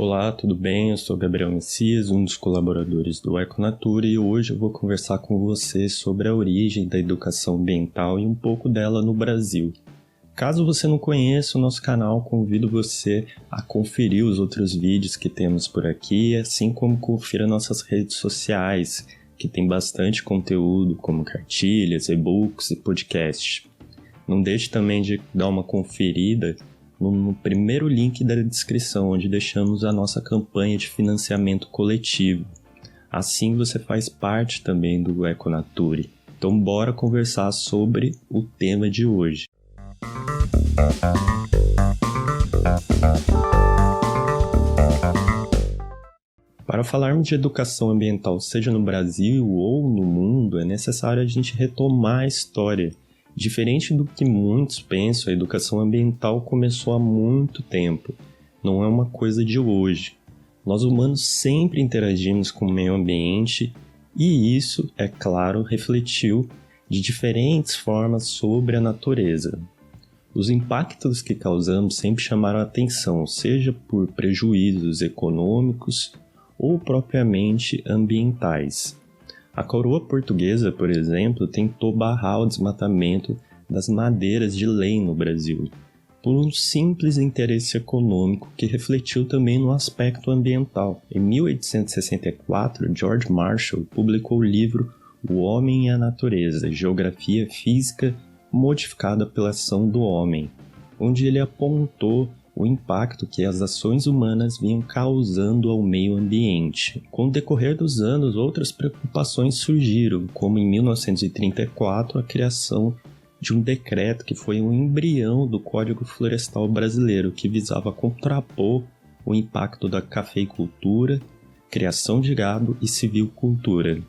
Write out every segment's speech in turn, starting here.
Olá, tudo bem? Eu sou Gabriel Messias, um dos colaboradores do Econatura, e hoje eu vou conversar com você sobre a origem da educação ambiental e um pouco dela no Brasil. Caso você não conheça o nosso canal, convido você a conferir os outros vídeos que temos por aqui, assim como confira nossas redes sociais, que tem bastante conteúdo, como cartilhas, e-books e podcasts. Não deixe também de dar uma conferida no primeiro link da descrição, onde deixamos a nossa campanha de financiamento coletivo. Assim você faz parte também do Econature. Então bora conversar sobre o tema de hoje. Para falarmos de educação ambiental, seja no Brasil ou no mundo, é necessário a gente retomar a história. Diferente do que muitos pensam, a educação ambiental começou há muito tempo. Não é uma coisa de hoje. Nós humanos sempre interagimos com o meio ambiente e isso, é claro, refletiu de diferentes formas sobre a natureza. Os impactos que causamos sempre chamaram a atenção, seja por prejuízos econômicos ou propriamente ambientais. A coroa portuguesa, por exemplo, tentou barrar o desmatamento das madeiras de lei no Brasil, por um simples interesse econômico que refletiu também no aspecto ambiental. Em 1864, George Marshall publicou o livro O Homem e a Natureza, Geografia Física Modificada pela Ação do Homem, onde ele apontou o impacto que as ações humanas vinham causando ao meio ambiente. Com o decorrer dos anos, outras preocupações surgiram, como em 1934 a criação de um decreto que foi um embrião do Código Florestal Brasileiro, que visava contrapor o impacto da cafeicultura, criação de gado e civicultura.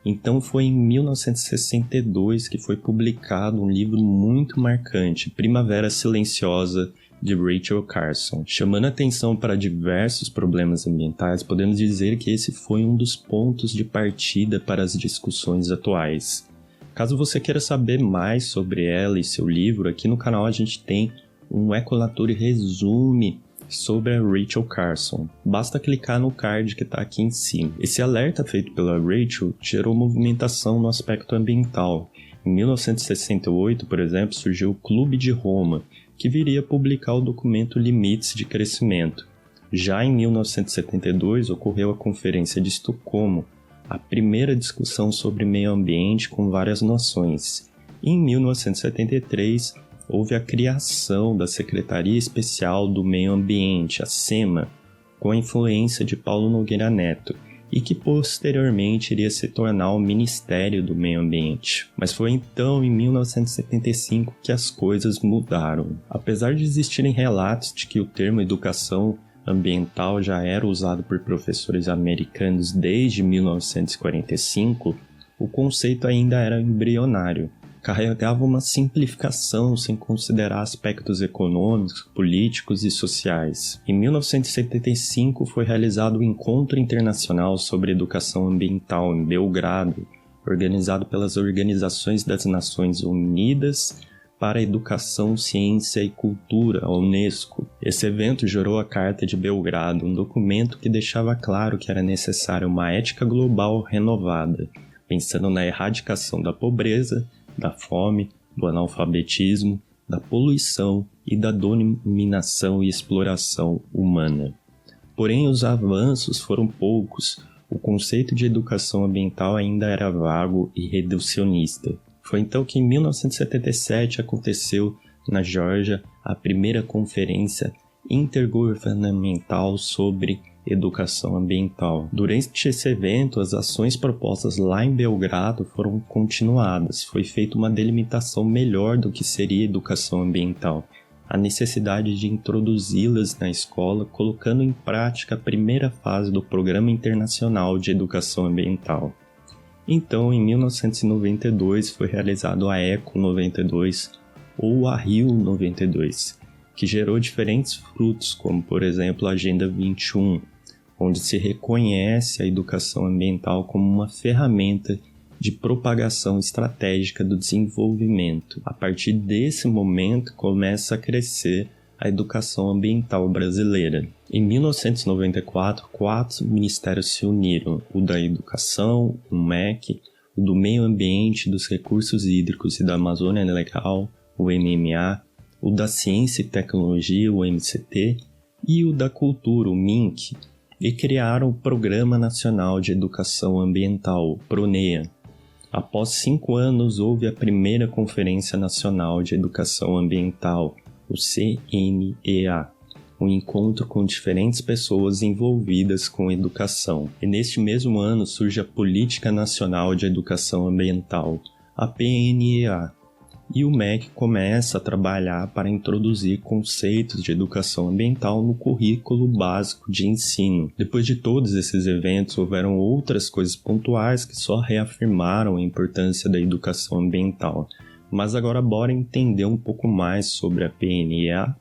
Então foi em 1962 que foi publicado um livro muito marcante, Primavera Silenciosa, de Rachel Carson. Chamando atenção para diversos problemas ambientais, podemos dizer que esse foi um dos pontos de partida para as discussões atuais. Caso você queira saber mais sobre ela e seu livro, aqui no canal a gente tem um Econature resume sobre a Rachel Carson. Basta clicar no card que está aqui em cima. Esse alerta feito pela Rachel gerou movimentação no aspecto ambiental. Em 1968, por exemplo, surgiu o Clube de Roma, que viria a publicar o documento Limites de Crescimento. Já em 1972, ocorreu a Conferência de Estocolmo, a primeira discussão sobre meio ambiente com várias nações. Em 1973, houve a criação da Secretaria Especial do Meio Ambiente, a SEMA, com a influência de Paulo Nogueira Neto, e que posteriormente iria se tornar o Ministério do Meio Ambiente. Mas foi então, em 1975, que as coisas mudaram. Apesar de existirem relatos de que o termo educação ambiental já era usado por professores americanos desde 1945, o conceito ainda era embrionário. Carregava uma simplificação sem considerar aspectos econômicos, políticos e sociais. Em 1975 foi realizado o Encontro Internacional sobre Educação Ambiental em Belgrado, organizado pelas Organizações das Nações Unidas para a Educação, Ciência e Cultura, a Unesco. Esse evento gerou a Carta de Belgrado, um documento que deixava claro que era necessária uma ética global renovada, pensando na erradicação da pobreza, da fome, do analfabetismo, da poluição e da dominação e exploração humana. Porém, os avanços foram poucos. O conceito de educação ambiental ainda era vago e reducionista. Foi então que em 1977 aconteceu, na Geórgia, a primeira conferência intergovernamental sobre educação ambiental. Durante esse evento, as ações propostas lá em Belgrado foram continuadas. Foi feita uma delimitação melhor do que seria educação ambiental, a necessidade de introduzi-las na escola, colocando em prática a primeira fase do Programa Internacional de Educação Ambiental. Então, em 1992, foi realizado a ECO 92 ou a Rio 92, que gerou diferentes frutos, como, por exemplo, a Agenda 21, onde se reconhece a educação ambiental como uma ferramenta de propagação estratégica do desenvolvimento. A partir desse momento, começa a crescer a educação ambiental brasileira. Em 1994, 4 ministérios se uniram: o da Educação, o MEC, o do Meio Ambiente, dos Recursos Hídricos e da Amazônia Legal, o MMA, o da Ciência e Tecnologia, o MCT, e o da Cultura, o MINC, e criaram o Programa Nacional de Educação Ambiental, o PRONEA. Após 5 anos, houve a primeira Conferência Nacional de Educação Ambiental, o CNEA, um encontro com diferentes pessoas envolvidas com educação. E neste mesmo ano surge a Política Nacional de Educação Ambiental, a PNEA, e o MEC começa a trabalhar para introduzir conceitos de educação ambiental no currículo básico de ensino. Depois de todos esses eventos, houveram outras coisas pontuais que só reafirmaram a importância da educação ambiental. Mas agora bora entender um pouco mais sobre a PNEA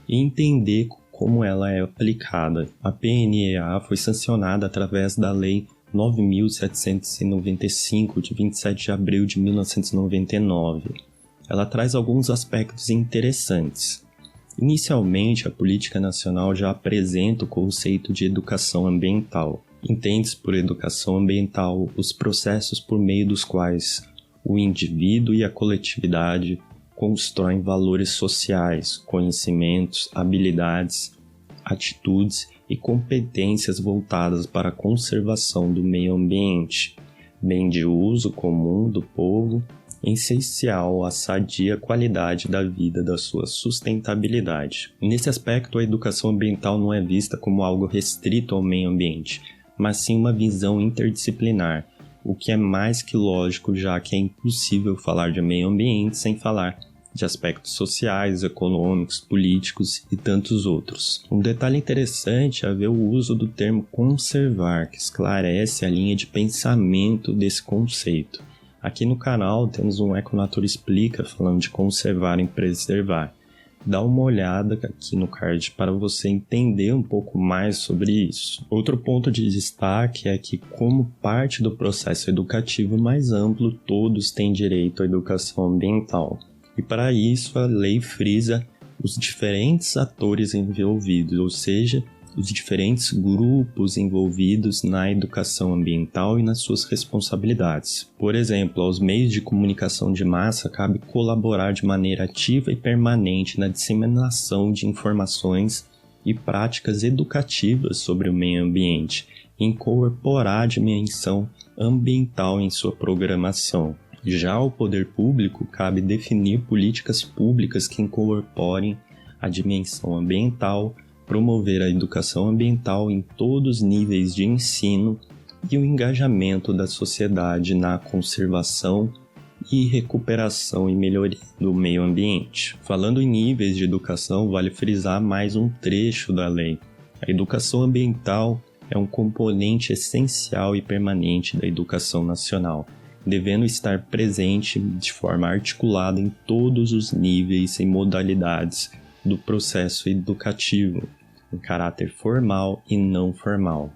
e entender como ela é aplicada. A PNEA foi sancionada através da Lei 9.795, de 27 de abril de 1999. Ela traz alguns aspectos interessantes. Inicialmente, a Política Nacional já apresenta o conceito de educação ambiental. Entende-se por educação ambiental os processos por meio dos quais o indivíduo e a coletividade constroem valores sociais, conhecimentos, habilidades, atitudes e competências voltadas para a conservação do meio ambiente, bem de uso comum do povo, essencial à sadia qualidade da vida, da sua sustentabilidade. Nesse aspecto, a educação ambiental não é vista como algo restrito ao meio ambiente, mas sim uma visão interdisciplinar, o que é mais que lógico, já que é impossível falar de meio ambiente sem falar de aspectos sociais, econômicos, políticos e tantos outros. Um detalhe interessante é ver o uso do termo conservar, que esclarece a linha de pensamento desse conceito. Aqui no canal temos um Econatura Explica falando de conservar e preservar. Dá uma olhada aqui no card para você entender um pouco mais sobre isso. Outro ponto de destaque é que, como parte do processo educativo mais amplo, todos têm direito à educação ambiental. E para isso a lei frisa os diferentes atores envolvidos, ou seja, os diferentes grupos envolvidos na educação ambiental e nas suas responsabilidades. Por exemplo, aos meios de comunicação de massa cabe colaborar de maneira ativa e permanente na disseminação de informações e práticas educativas sobre o meio ambiente e incorporar a dimensão ambiental em sua programação. Já ao poder público cabe definir políticas públicas que incorporem a dimensão ambiental, promover a educação ambiental em todos os níveis de ensino e o engajamento da sociedade na conservação e recuperação e melhoria do meio ambiente. Falando em níveis de educação, vale frisar mais um trecho da lei. A educação ambiental é um componente essencial e permanente da educação nacional, devendo estar presente de forma articulada em todos os níveis e modalidades do processo educativo, em caráter formal e não formal.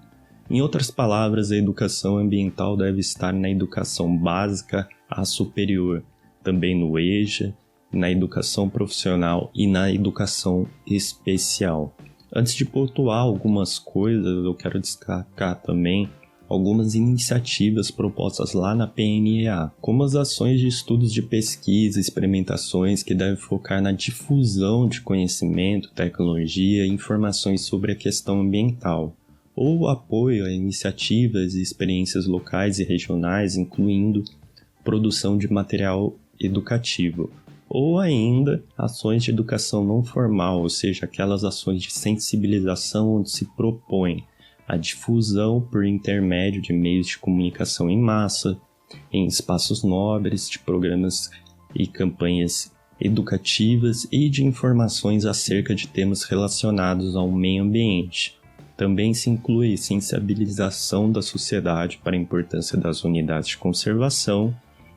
Em outras palavras, a educação ambiental deve estar na educação básica à superior, também no EJA, na educação profissional e na educação especial. Antes de pontuar algumas coisas, eu quero destacar também algumas iniciativas propostas lá na PNEA, como as ações de estudos de pesquisa, experimentações que devem focar na difusão de conhecimento, tecnologia e informações sobre a questão ambiental, ou apoio a iniciativas e experiências locais e regionais, incluindo produção de material educativo, ou ainda ações de educação não formal, ou seja, aquelas ações de sensibilização onde se propõe a difusão por intermédio de meios de comunicação em massa, em espaços nobres, de programas e campanhas educativas e de informações acerca de temas relacionados ao meio ambiente. Também se inclui sensibilização da sociedade para a importância das unidades de conservação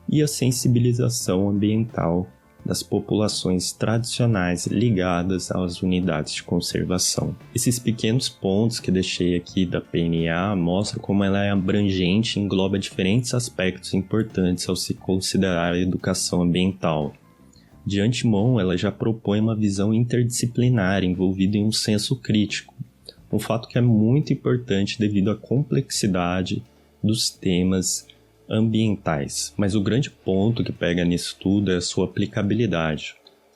e a sensibilização ambiental das populações tradicionais ligadas às unidades de conservação. Esses pequenos pontos que deixei aqui da PNEA mostram como ela é abrangente e engloba diferentes aspectos importantes ao se considerar a educação ambiental. De antemão, ela já propõe uma visão interdisciplinar envolvida em um senso crítico, um fato que é muito importante devido à complexidade dos temas ambientais. Mas o grande ponto que pega nisso tudo é a sua aplicabilidade.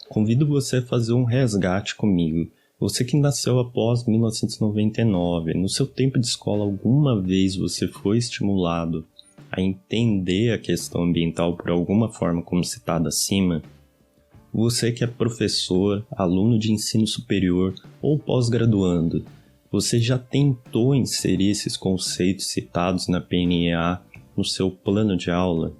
Convido você a fazer um resgate comigo. Você que nasceu após 1999, no seu tempo de escola, alguma vez você foi estimulado a entender a questão ambiental por alguma forma como citada acima? Você que é professor, aluno de ensino superior ou pós-graduando, você já tentou inserir esses conceitos citados na PNEA no seu plano de aula?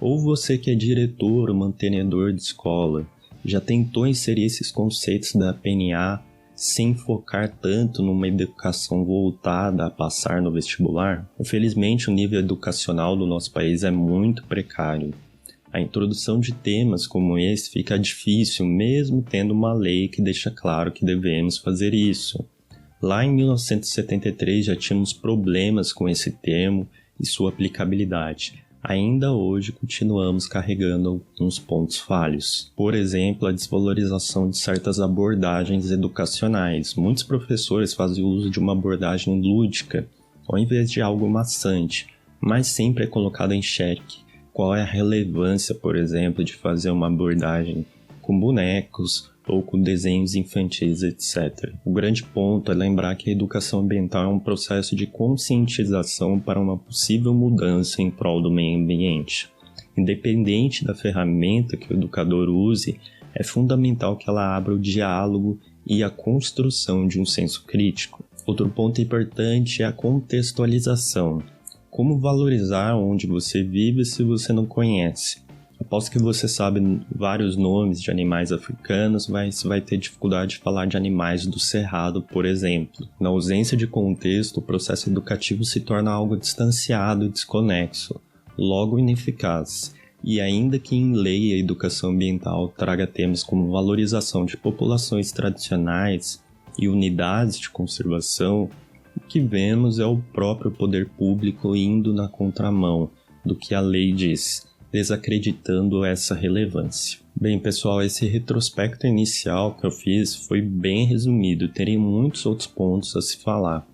Ou você que é diretor ou mantenedor de escola, já tentou inserir esses conceitos da PNEA sem focar tanto numa educação voltada a passar no vestibular? Infelizmente, o nível educacional do nosso país é muito precário. A introdução de temas como esse fica difícil, mesmo tendo uma lei que deixa claro que devemos fazer isso. Lá em 1973 já tínhamos problemas com esse termo e sua aplicabilidade. Ainda hoje continuamos carregando alguns pontos falhos. Por exemplo, a desvalorização de certas abordagens educacionais. Muitos professores fazem uso de uma abordagem lúdica, ao invés de algo maçante, mas sempre é colocado em xeque. Qual é a relevância, por exemplo, de fazer uma abordagem com bonecos ou com desenhos infantis, etc. O grande ponto é lembrar que a educação ambiental é um processo de conscientização para uma possível mudança em prol do meio ambiente. Independente da ferramenta que o educador use, é fundamental que ela abra o diálogo e a construção de um senso crítico. Outro ponto importante é a contextualização. Como valorizar onde você vive se você não conhece? Aposto que você sabe vários nomes de animais africanos, mas vai ter dificuldade de falar de animais do cerrado, por exemplo. Na ausência de contexto, o processo educativo se torna algo distanciado e desconexo, logo ineficaz. E ainda que em lei a educação ambiental traga temas como valorização de populações tradicionais e unidades de conservação, o que vemos é o próprio poder público indo na contramão do que a lei diz, desacreditando essa relevância. Bem, pessoal, esse retrospecto inicial que eu fiz foi bem resumido, teria muitos outros pontos a se falar.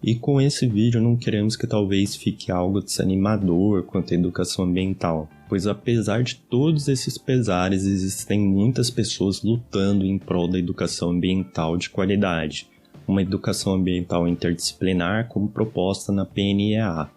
E com esse vídeo não queremos que talvez fique algo desanimador quanto à educação ambiental, pois apesar de todos esses pesares, existem muitas pessoas lutando em prol da educação ambiental de qualidade, uma educação ambiental interdisciplinar como proposta na PNEA,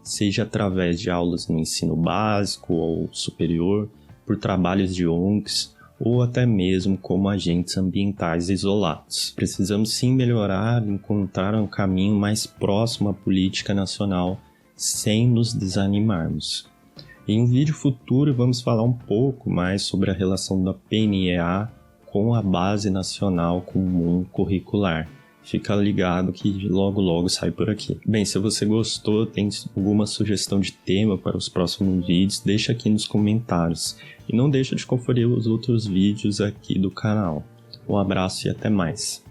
seja através de aulas no ensino básico ou superior, por trabalhos de ONGs ou até mesmo como agentes ambientais isolados. Precisamos sim melhorar e encontrar um caminho mais próximo à política nacional sem nos desanimarmos. Em um vídeo futuro vamos falar um pouco mais sobre a relação da PNEA com a Base Nacional Comum Curricular. Fica ligado que logo sai por aqui. Bem, se você gostou, tem alguma sugestão de tema para os próximos vídeos, deixa aqui nos comentários. E não deixa de conferir os outros vídeos aqui do canal. Um abraço e até mais.